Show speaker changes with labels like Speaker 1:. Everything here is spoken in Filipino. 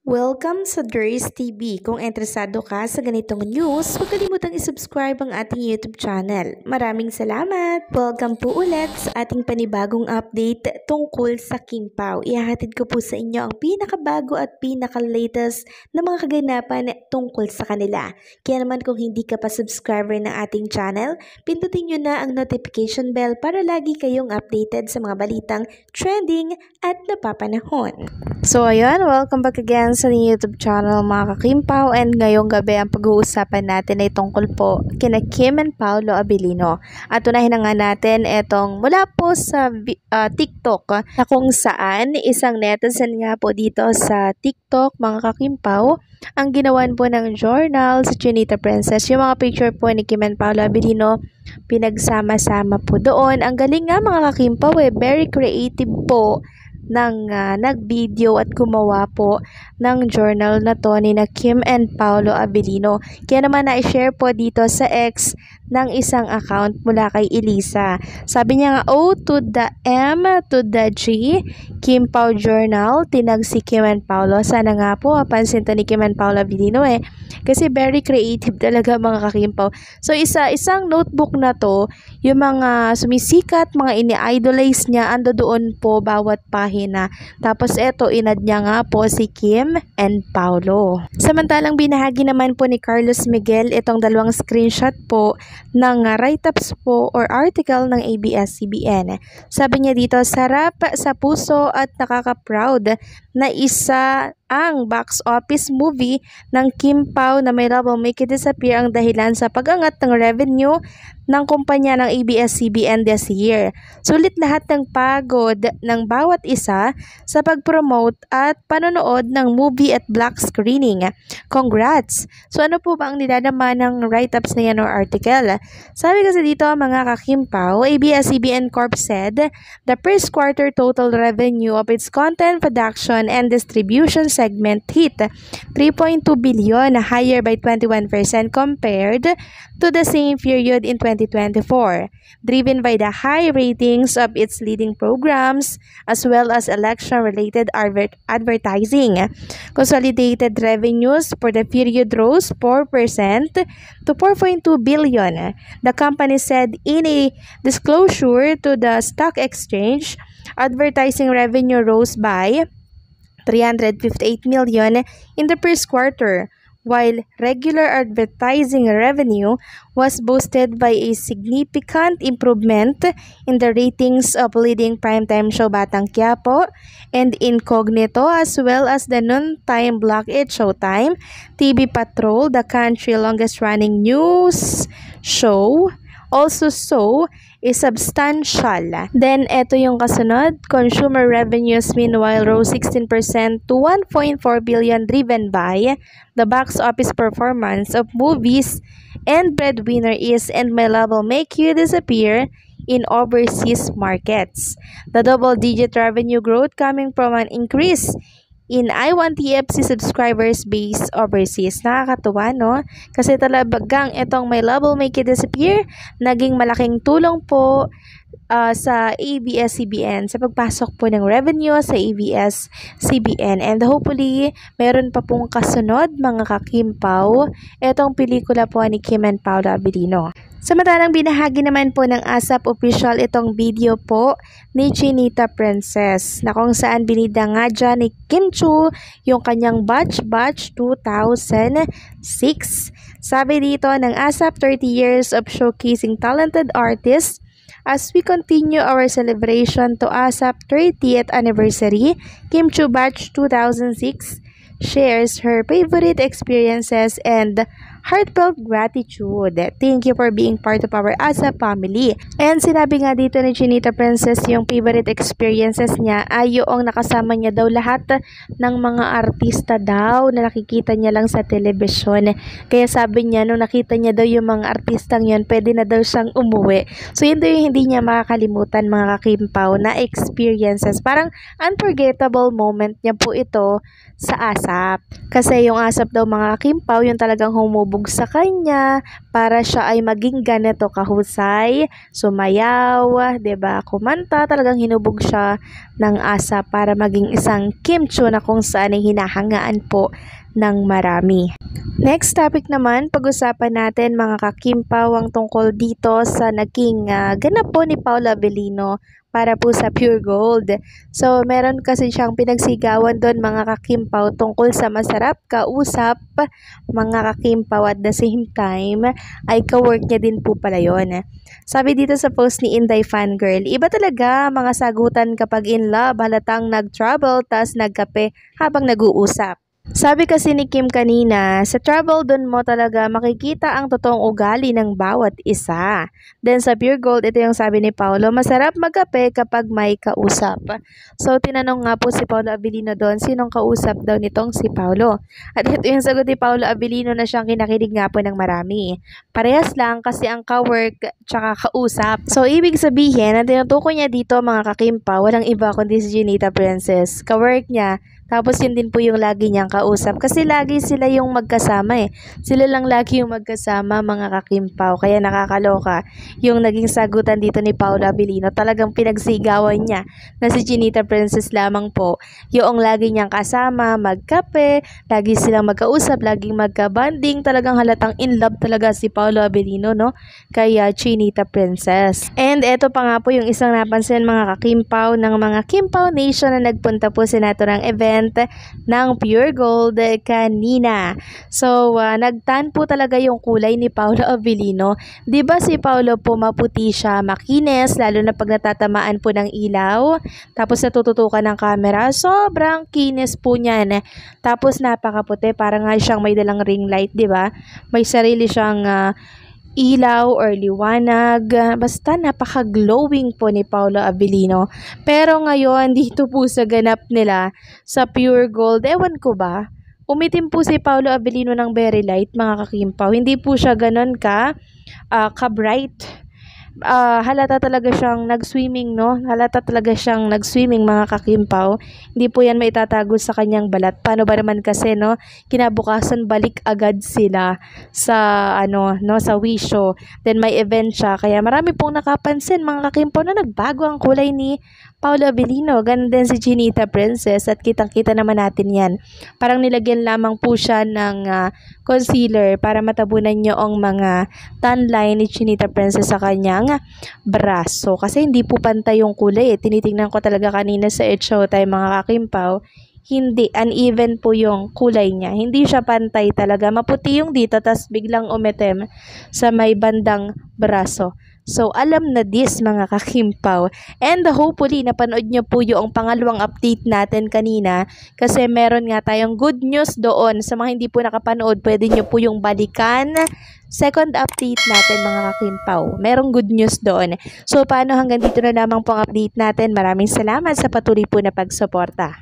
Speaker 1: Welcome sa Durs TV. Kung interesado ka sa ganitong news, huwag kalimutang isubscribe ang ating YouTube channel. Maraming salamat! Welcome po ulit sa ating panibagong update tungkol sa King Pao. Ihahatid ko po sa inyo ang pinakabago at pinaka-latest na mga kaganapan tungkol sa kanila. Kaya naman kung hindi ka pa subscriber ng ating channel, pindutin nyo na ang notification bell para lagi kayong updated sa mga balitang trending at napapanahon. So ayun, welcome back again sa YouTube channel mga kakimpaw, and ngayong gabi ang pag-uusapan natin ay tungkol po kina Kim and Paolo Abilino. At unahin na nga natin itong mula po sa TikTok na kung saan isang netizen nga po dito sa TikTok mga kakimpaw ang ginawan po ng journal sa Chinita Princess. Yung mga picture po ni Kim and Paolo Abilino pinagsama-sama po doon. Ang galing nga mga kakimpaw very creative po ng nag-video at gumawa po ng journal na to ni na Kim and Paolo Abilino. Kaya naman na-share po dito sa X ng isang account mula kay Elisa. Sabi niya nga, O to the M to the G, Kim Pao Journal, tinag si Kim and Paolo. Sana nga po mapansin to ni Kim and Paolo Abilino kasi very creative talaga mga kakimpaw. So isang notebook na to, yung mga sumisikat, mga ini-idolize niya, ando doon po bawat pahina. Tapos eto, inad niya nga po si Kim and Paolo. Samantalang binahagi naman po ni Carlos Miguel itong dalawang screenshot po ng write-ups po or article ng ABS-CBN. Sabi niya dito, sarap sa puso at nakaka-proud na isa ang box office movie ng Kim Pao na may Love Will Make It Disappear ang dahilan sa pag-angat ng revenue ng kumpanya ng ABS-CBN this year. Sulit lahat ng pagod ng bawat isa sa pag-promote at panonood ng movie at block screening. Congrats! So ano po ba ang nilalaman ng write-ups na yan or article? Sabi kasi dito mga kakimpaw, ABS-CBN Corp said the first quarter total revenue of its content production and distribution segment hit 3.2 billion, higher by 21% compared to the same period in 2024, driven by the high ratings of its leading programs as well as election-related advertising. Consolidated revenues for the period rose 4% to 4.2 billion. The company said in a disclosure to the stock exchange, advertising revenue rose by 358 million in the first quarter, while regular advertising revenue was boosted by a significant improvement in the ratings of leading primetime show Batang Quiapo and Incognito, as well as the noontime block at Showtime. TV Patrol, the country's longest-running news show, also saw a substantial. Then, eto yung kasunod. Consumer revenues meanwhile rose 16% to 1.4 billion, driven by the box office performance of movies and Breadwinner is and My Love Will Make You Disappear in overseas markets. The double-digit revenue growth coming from an increase in I1TFC subscribers base overseas. Nakakatuwa, no? Kasi talagang itong My Love Will Make It Disappear, naging malaking tulong po sa ABS-CBN sa pagpasok po ng revenue sa ABS-CBN, and hopefully meron pa pong kasunod mga kakimpaw itong pelikula po ni Kim and Paolo Abilino. Samantalang binahagi naman po ng ASAP official itong video po ni Chinita Princess na kung saan binida nga dyan ni Kim Chu yung kanyang batch 2006. Sabi dito ng ASAP, 30 years of showcasing talented artists. As we continue our celebration to ASAP 30th anniversary, Kim Chu batch 2006 shares her favorite experiences and heartfelt gratitude. Thank you for being part of our ASAP family. And sinabi nga dito ni Chinita Princess yung favorite experiences niya ay yung nakasama niya daw lahat ng mga artista daw na nakikita niya lang sa telebisyon. Kaya sabi niya nung nakita niya daw yung mga artistang yun, pwede na daw siyang umuwi. So yun daw yung hindi niya makakalimutan mga kakimpaw na experiences. Parang unforgettable moment niya po ito sa ASAP. Kasi yung ASAP daw mga kakimpaw, yung talagang humubo hinubog sa kanya para siya ay maging ganito kahusay, sumayaw, 'di ba? Kumanta, talagang hinubog siya ng asa para maging isang Kim Chiu na kung saan ay hinahangaan po ng marami. Next topic naman, pag-usapan natin mga kakimpaw ang tungkol dito sa naging ganap po ni Paolo Abilino para po sa Pure Gold. So, meron kasi siyang pinagsigawan doon mga kakimpaw tungkol sa masarap kausap mga kakimpaw at the same time ay ka-work niya din po pala yun. Sabi dito sa post ni Inday Fangirl, iba talaga mga sagutan kapag in love, halatang nag-travel tas nagkape habang nag-uusap. Sabi kasi ni Kim kanina, sa travel doon mo talaga makikita ang totoong ugali ng bawat isa. Then sa Pure Gold, ito yung sabi ni Paolo, masarap magkape kapag may kausap. So tinanong nga po si Paolo Abilino doon, sinong kausap daw nitong si Paolo? At ito yung sagot ni Paolo Abilino na siyang kinakilig nga po ng marami. Parehas lang kasi ang ka-work tsaka kausap. So ibig sabihin, ang tinutukoy niya dito mga kakimpa, walang iba kundi si Junita Princess. Ka-work niya. Tapos yun din po yung lagi niyang kausap kasi lagi sila yung magkasama eh. Sila lang lagi yung magkasama mga kakimpaw. Kaya nakakaloka yung naging sagutan dito ni Paolo Abilino. Talagang pinagsigawan niya na si Junita Princess lamang po. Yung lagi niyang kasama, magkape, lagi silang magkausap, laging magka-bonding. Talagang halatang in love talaga si Paolo Abilino no? Kaya Junita Princess. And eto pa nga po yung isang napansin mga kakimpaw ng mga Kimpaw Nation na nagpunta po sa nato ng event ng Pure Gold kanina. So, nagtan po talaga yung kulay ni Paolo Abilino. 'Di ba si Paolo po maputi siya, makinis, lalo na pag natatamaan po ng ilaw, tapos natututukan ng camera, sobrang kinis po niyan. Tapos napakaputi, parang nga siyang may dalang ring light, 'di ba? May sarili siyang ilaw or liwanag, basta napaka-glowing po ni Paolo Abilino. Pero ngayon, dito po sa ganap nila sa Pure Gold, ewan ko ba, umitim po si Paolo Abilino ng very light mga kakimpaw. Hindi po siya ganon ka-bright. Halata talaga siyang nag-swimming, no? Halata talaga siyang nag-swimming mga kakimpaw. Hindi po yan maitatago sa kanyang balat. Paano ba naman kasi, no? Kinabukasan balik agad sila sa, sa wisyo. Then may event siya. Kaya marami pong nakapansin mga kakimpaw na nagbago ang kulay ni Paolo Abilino. Ganun din si Junita Princess at kitang-kita naman natin yan. Parang nilagyan lamang po siya ng concealer para matabunan niyo ang mga tan line ni Junita Princess sa kanyang braso. Kasi hindi po pantay yung kulay eh. Tinitingnan ko talaga kanina sa Showtime mga kakimpaw. Hindi, uneven po yung kulay niya. Hindi siya pantay talaga. Maputi yung dito, tas biglang umitim sa may bandang braso. So, alam na this mga kakimpaw. And hopefully, napanood nyo po yung pangalawang update natin kanina. Kasi meron nga tayong good news doon. Sa mga hindi po nakapanood, pwede nyo po yung balikan. Second update natin mga kakimpaw. Merong good news doon. So, paano hanggang dito na lamang po ang update natin. Maraming salamat sa patuloy po na pagsuporta.